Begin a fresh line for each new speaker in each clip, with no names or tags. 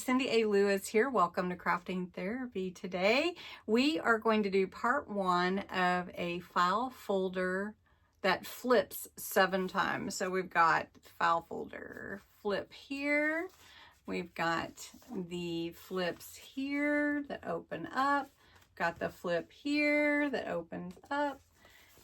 Cindy A. Lewis here. Welcome to Crafting Therapy. Today we are going to do part 1 of a file folder that flips 7 times. So we've got file folder flip here. We've got the flips here that open up. Got the flip here that opens up.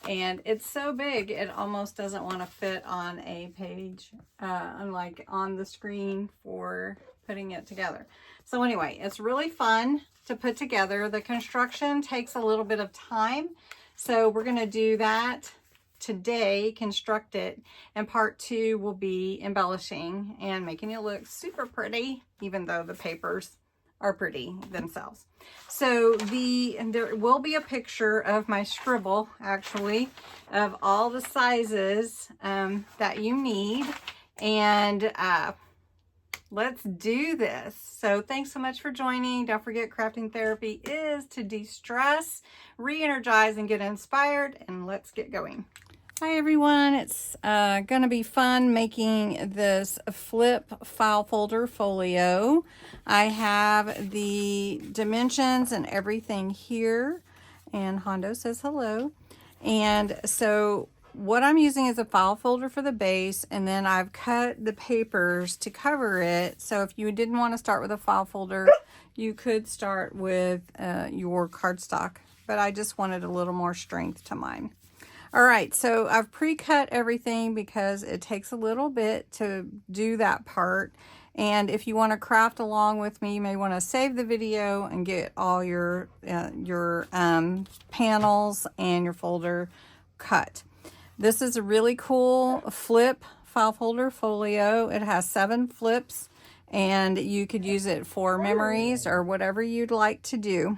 And it's so big, it almost doesn't want to fit on a page, like on the screen for putting it together. So anyway, it's really fun to put together. The construction takes a little bit of time. So we're going to do that today, construct it. And part 2 will be embellishing and making it look super pretty, even though the papers are pretty themselves. So there will be a picture of my scribble, actually, of all the sizes that you need. And let's do this. So thanks so much for joining. Don't forget, crafting therapy is to de-stress, re-energize, and get inspired. And let's get going. Hi everyone, it's going to be fun making this flip file folder folio. I have the dimensions and everything here, and Hondo says hello. And so what I'm using is a file folder for the base, and then I've cut the papers to cover it. So if you didn't want to start with a file folder, you could start with your cardstock, but I just wanted a little more strength to mine. All right, so I've pre-cut everything because it takes a little bit to do that part. And if you want to craft along with me, you may want to save the video and get all your panels and your folder cut. This is a really cool flip file folder folio. It has 7 flips, and you could use it for memories or whatever you'd like to do.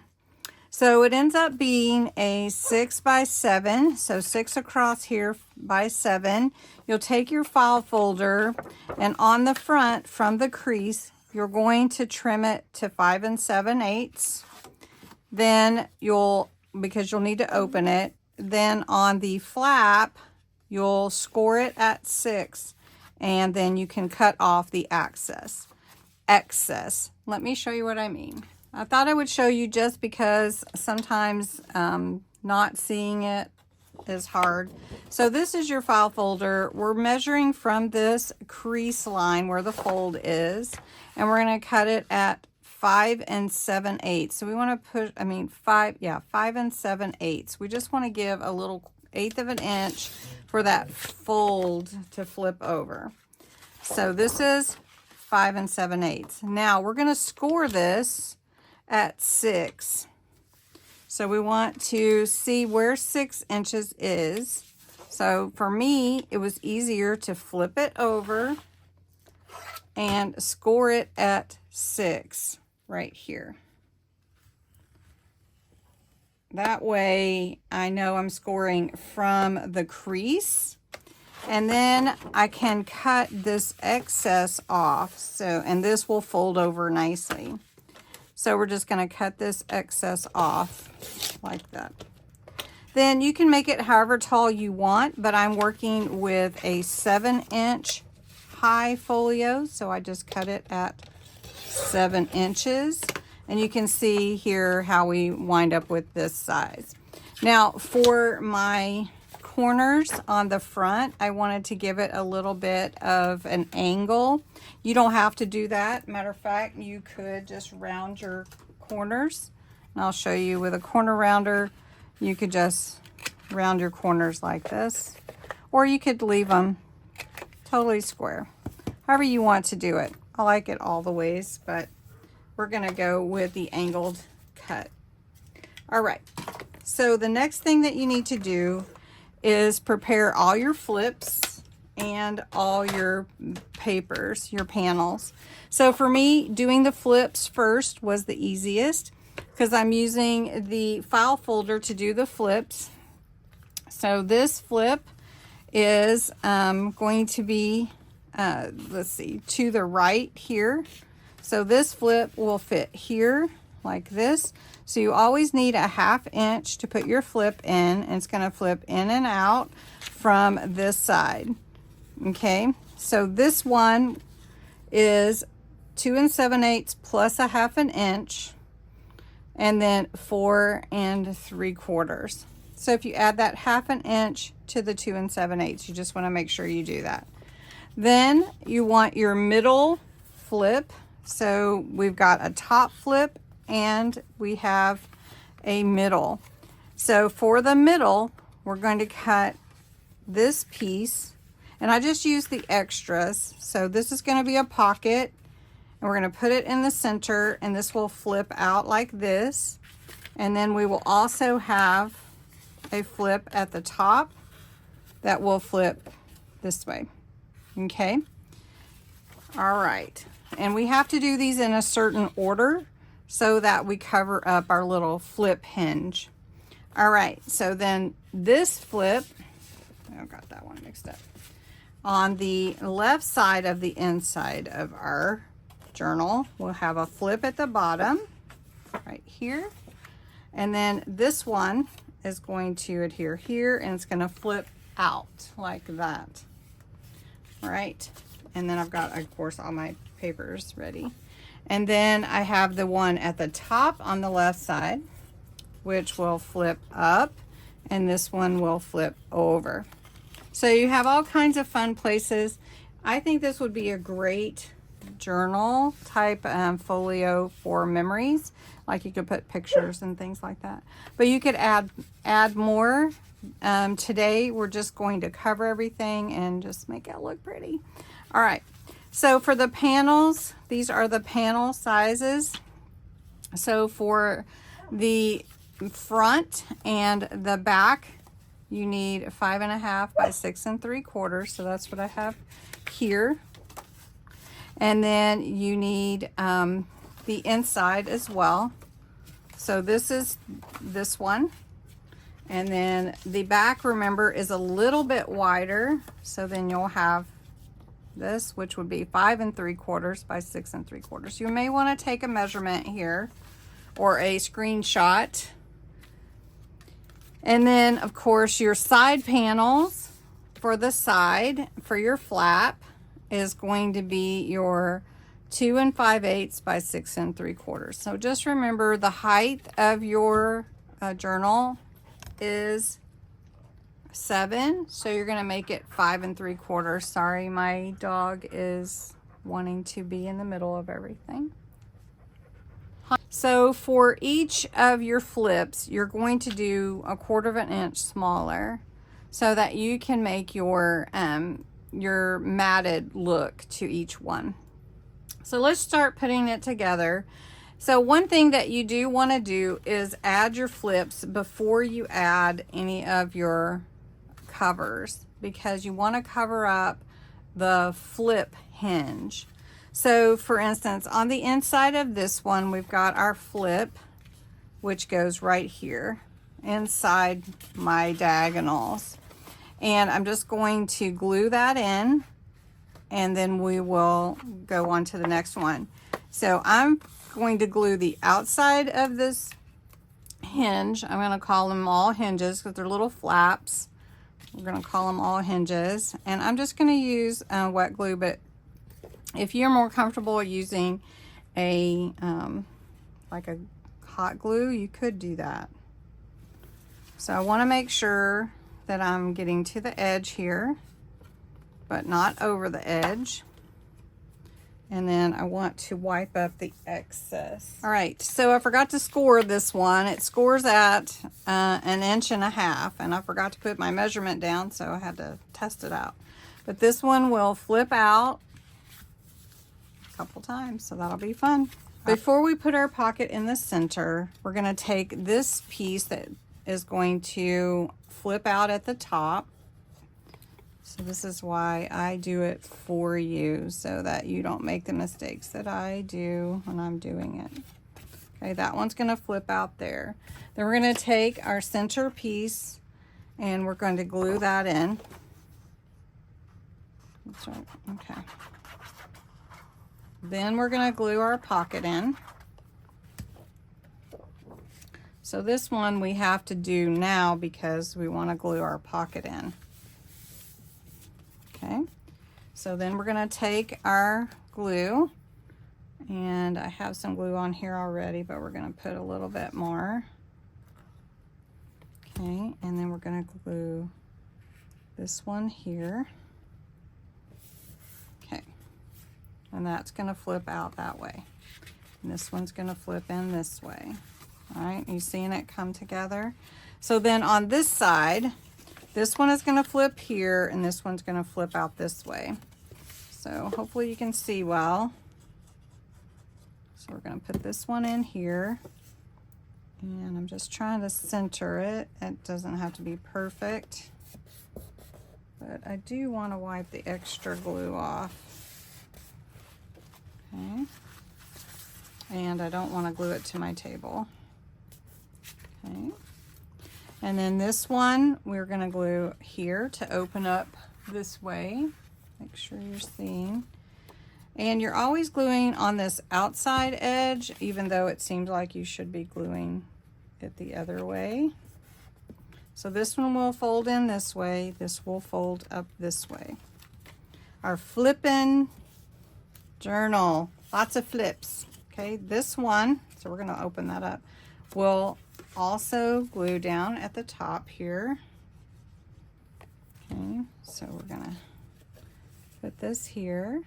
So it ends up being a 6 by 7, so 6 across here by 7. You'll take your file folder, and on the front from the crease, you're going to trim it to 5 7/8. Then because you'll need to open it, then on the flap, you'll score it at 6, and then you can cut off the excess. Let me show you what I mean. I thought I would show you just because sometimes not seeing it is hard. So this is your file folder. We're measuring from this crease line where the fold is, and we're going to cut it at 5 7/8. So we want to put, 5 7/8. We just want to give a little 1/8 of an inch for that fold to flip over. So this is 5 7/8. Now we're going to score this at 6. So we want to see where 6 inches is. So for me, it was easier to flip it over and score it at 6 right here. That way I know I'm scoring from the crease, and then I can cut this excess off. So, and this will fold over nicely. So we're just going to cut this excess off like that. Then you can make it however tall you want, but I'm working with a 7-inch high folio. So I just cut it at 7 inches. And you can see here how we wind up with this size. Now for my corners on the front, I wanted to give it a little bit of an angle. You don't have to do that. Matter of fact, you could just round your corners. And I'll show you with a corner rounder, you could just round your corners like this. Or you could leave them totally square. However you want to do it. I like it all the ways, but we're going to go with the angled cut. All right. So the next thing that you need to do is prepare all your flips and all your papers, your panels. So for me, doing the flips first was the easiest because I'm using the file folder to do the flips. So this flip is going to be, let's see, to the right here. So this flip will fit here like this. So you always need a 1/2 inch to put your flip in, and it's going to flip in and out from this side. Okay, so this one is 2 7/8 plus a 1/2 inch, and then 4 3/4. So if you add that 1/2 inch to the 2 7/8, you just want to make sure you do that. Then you want your middle flip. So we've got a top flip and we have a middle. So for the middle, we're going to cut this piece, and I just use the extras. So this is going to be a pocket, and we're going to put it in the center, and this will flip out like this. And then we will also have a flip at the top that will flip this way. Okay. All right. And we have to do these in a certain order so that we cover up our little flip hinge. All right. So then this flip, I got that one mixed up. On the left side of the inside of our journal, we'll have a flip at the bottom right here. And then this one is going to adhere here, and it's going to flip out like that. All right. And then I've got, of course, all my papers ready. And then I have the one at the top on the left side, which will flip up, and this one will flip over. So you have all kinds of fun places. I think this would be a great journal type folio for memories. Like you could put pictures and things like that. But you could add more. Today we're just going to cover everything and just make it look pretty. All right. So for the panels, these are the panel sizes. So for the front and the back, you need 5.5 by 6 3/4. So that's what I have here. And then you need the inside as well. So this is this one. And then the back, remember, is a little bit wider. So then you'll have this, which would be 5 3/4 by 6 3/4. You may want to take a measurement here or a screenshot. And then, of course, your side panels for the side for your flap is going to be your 2 5/8 by 6 3/4. So just remember the height of your journal is 7, so you're going to make it 5 3/4. Sorry, my dog is wanting to be in the middle of everything. So for each of your flips, you're going to do 1/4 inch smaller so that you can make your matted look to each one. So let's start putting it together. So one thing that you do want to do is add your flips before you add any of your covers, because you want to cover up the flip hinge. So for instance, on the inside of this one, we've got our flip, which goes right here inside my diagonals. And I'm just going to glue that in, and then we will go on to the next one. So I'm going to glue the outside of this hinge. I'm going to call them all hinges because they're little flaps. We're going to call them all hinges. And I'm just going to use wet glue, but if you're more comfortable using a like a hot glue, you could do that. So I want to make sure that I'm getting to the edge here, but not over the edge. And then I want to wipe up the excess. All right, so I forgot to score this one. It scores at 1.5 inches, and I forgot to put my measurement down, so I had to test it out. But this one will flip out a couple times, so that'll be fun. Before we put our pocket in the center, we're going to take this piece that is going to flip out at the top. So this is why I do it for you, so that you don't make the mistakes that I do when I'm doing it. Okay, that one's going to flip out there. Then we're going to take our center piece and we're going to glue that in. That's right. Okay. Then we're going to glue our pocket in. So this one we have to do now because we want to glue our pocket in. Okay, so then we're going to take our glue And I have some glue on here already, but we're going to put a little bit more. Okay, and then we're going to glue this one here. Okay, and that's going to flip out that way. And this one's going to flip in this way. All right, you seeing it come together? So then on this side, this one is going to flip here, and this one's going to flip out this way. So hopefully you can see well. So we're going to put this one in here, and I'm just trying to center it. It doesn't have to be perfect, but I do want to wipe the extra glue off. Okay. And I don't want to glue it to my table. Okay. And then this one, we're going to glue here to open up this way. Make sure you're seeing. And you're always gluing on this outside edge, even though it seems like you should be gluing it the other way. So this one will fold in this way. This will fold up this way. Our flippin' journal, lots of flips. Okay, this one, so we're going to open that up, will also glue down at the top here. Okay, so we're going to put this here.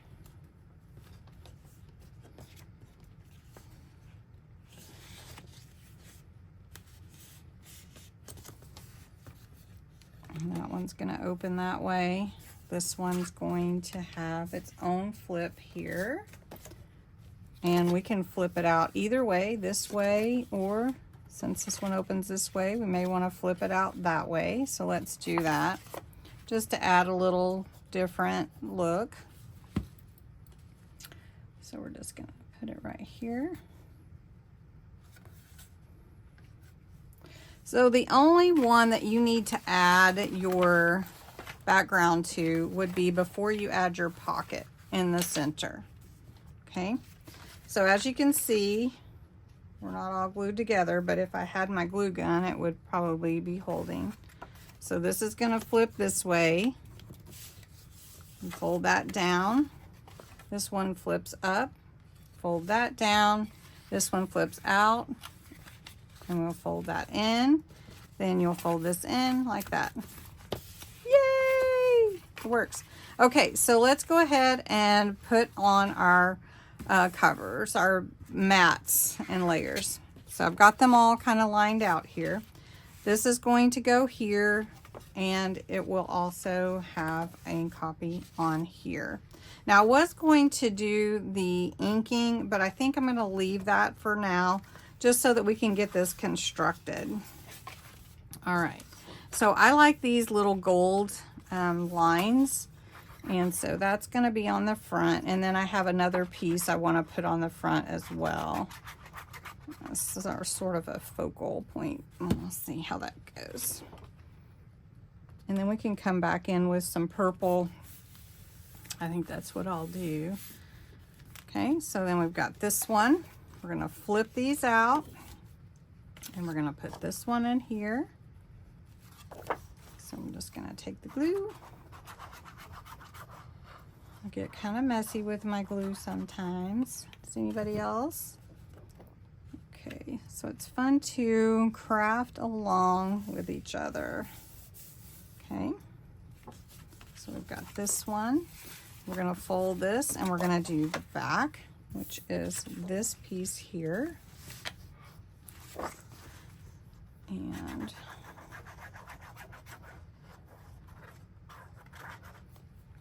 And that one's going to open that way. This one's going to have its own flip here. And we can flip it out either way, this way, or since this one opens this way, we may want to flip it out that way. So let's do that just to add a little different look. So we're just going to put it right here. So the only one that you need to add your background to would be before you add your pocket in the center. Okay. So as you can see, we're not all glued together, but if I had my glue gun, it would probably be holding. So this is going to flip this way and fold that down. This one flips up, fold that down. This one flips out, and we'll fold that in. Then you'll fold this in like that. Yay! It works. Okay, so let's go ahead and put on our covers, our mats and layers. So I've got them all kind of lined out here. This is going to go here, and it will also have a copy on here. Now I was going to do the inking, but I think I'm going to leave that for now just so that we can get this constructed. All right, so I like these little gold lines. And so that's going to be on the front. And then I have another piece I want to put on the front as well. This is our sort of a focal point. We'll see how that goes. And then we can come back in with some purple. I think that's what I'll do. Okay, so then we've got this one. We're going to flip these out. And we're going to put this one in here. So I'm just going to take the glue. I get kind of messy with my glue sometimes. Does anybody else? Okay, so it's fun to craft along with each other. Okay, so we've got this one. We're going to fold this, and we're going to do the back, which is this piece here. And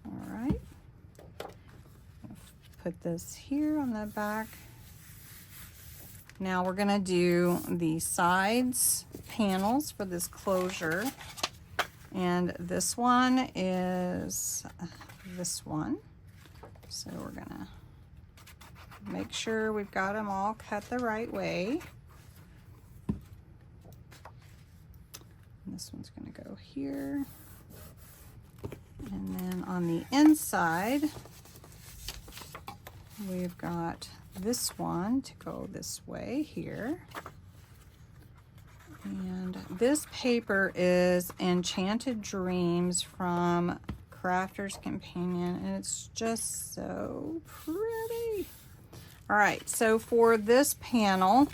all right. Put this here on the back. Now we're going to do the sides panels for this closure. And this one is this one. So we're going to make sure we've got them all cut the right way. And this one's going to go here. And then on the inside, we've got this one to go this way here. And this paper is Enchanted Dreams from Crafter's Companion, and it's just so pretty. All right, so for this panel,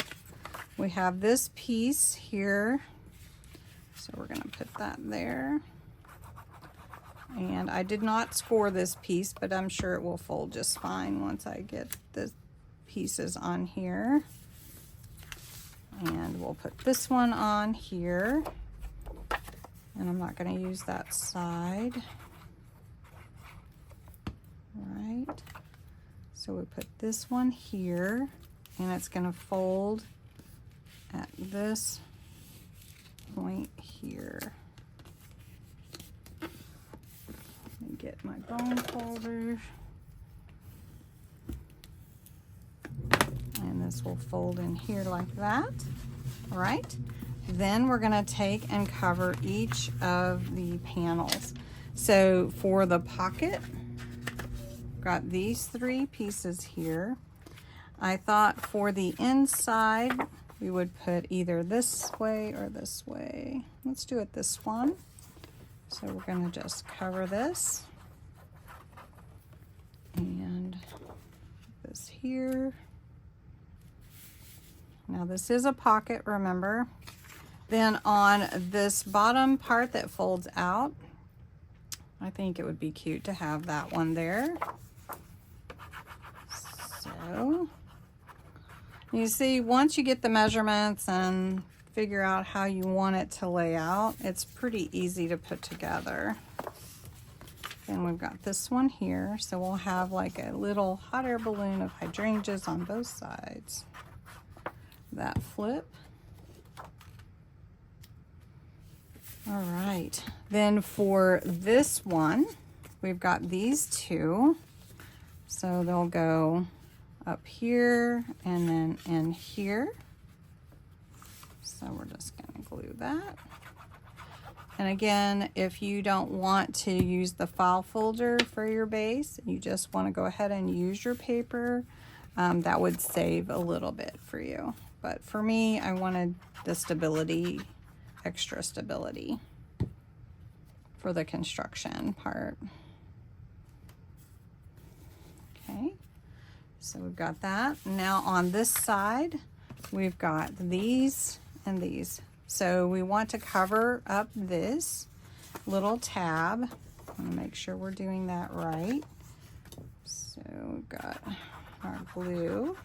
we have this piece here. So we're gonna put that there. And I did not score this piece, but I'm sure it will fold just fine once I get the pieces on here. And we'll put this one on here. And I'm not gonna use that side. Right. So we put this one here, and it's gonna fold at this point here. Let me get my bone folder. And this will fold in here like that. All right. Then we're gonna take and cover each of the panels. So for the pocket, got these 3 pieces here. I thought for the inside, we would put either this way or this way. Let's do it this one. So we're gonna just cover this. And this here. Now this is a pocket, remember. Then on this bottom part that folds out, I think it would be cute to have that one there. So, you see, once you get the measurements and figure out how you want it to lay out, it's pretty easy to put together. And we've got this one here, so we'll have like a little hot air balloon of hydrangeas on both sides. That flip. All right, then for this one, we've got these 2. So they'll go up here and then in here. So we're just gonna glue that. And again, if you don't want to use the file folder for your base, you just wanna go ahead and use your paper, that would save a little bit for you. But for me, I wanted the stability, extra stability for the construction part. Okay, so we've got that. Now on this side, we've got these and these. So we want to cover up this little tab. I want to make sure we're doing that right. So we've got our glue.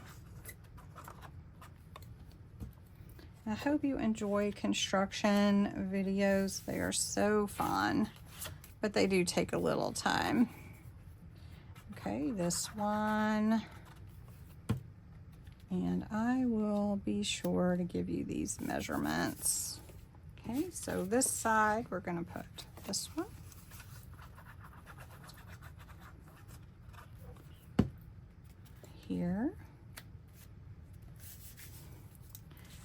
I hope you enjoy construction videos. They are so fun, but they do take a little time. Okay, this one. And I will be sure to give you these measurements. Okay, so this side, we're gonna put this one. Here.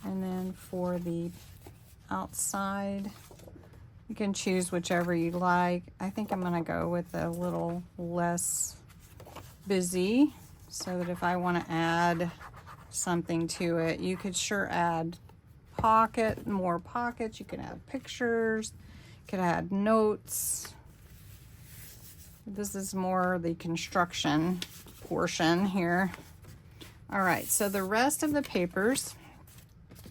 And then for the outside, you can choose whichever you like. I think I'm gonna go with a little less busy, so that if I wanna add something to it, you could sure add more pockets, you can add pictures, you could add notes. This is more the construction portion here. All right, so the rest of the papers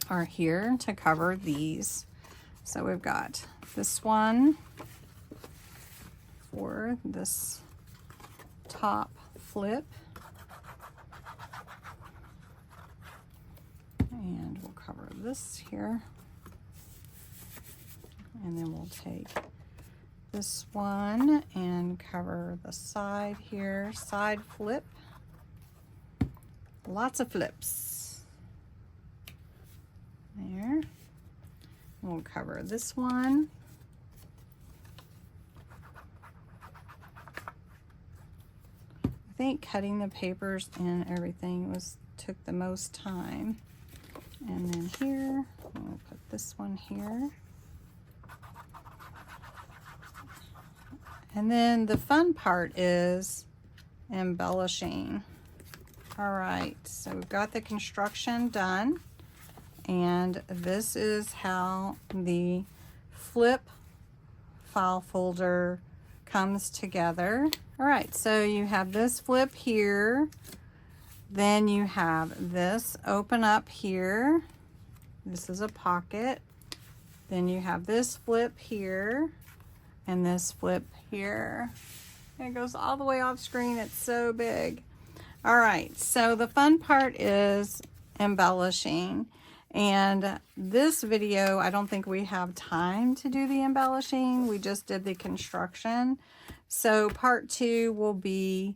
are here to cover these. So we've got this one for this top flip. And we'll cover this here. And then we'll take this one and cover the side here, side flip. Lots of flips. There. We'll cover this one. I think cutting the papers and everything took the most time. And then here, we'll put this one here. And then the fun part is embellishing. All right, so we've got the construction done. And this is how the flip file folder comes together. All right, so you have this flip here. Then you have this open up here. This is a pocket. Then you have this flip here and this flip here. And it goes all the way off screen. It's so big. All right, so the fun part is embellishing. And this video, I don't think we have time to do the embellishing. We just did the construction. So part 2 will be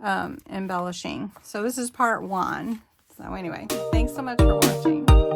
embellishing. So this is part 1. So anyway, thanks so much for watching.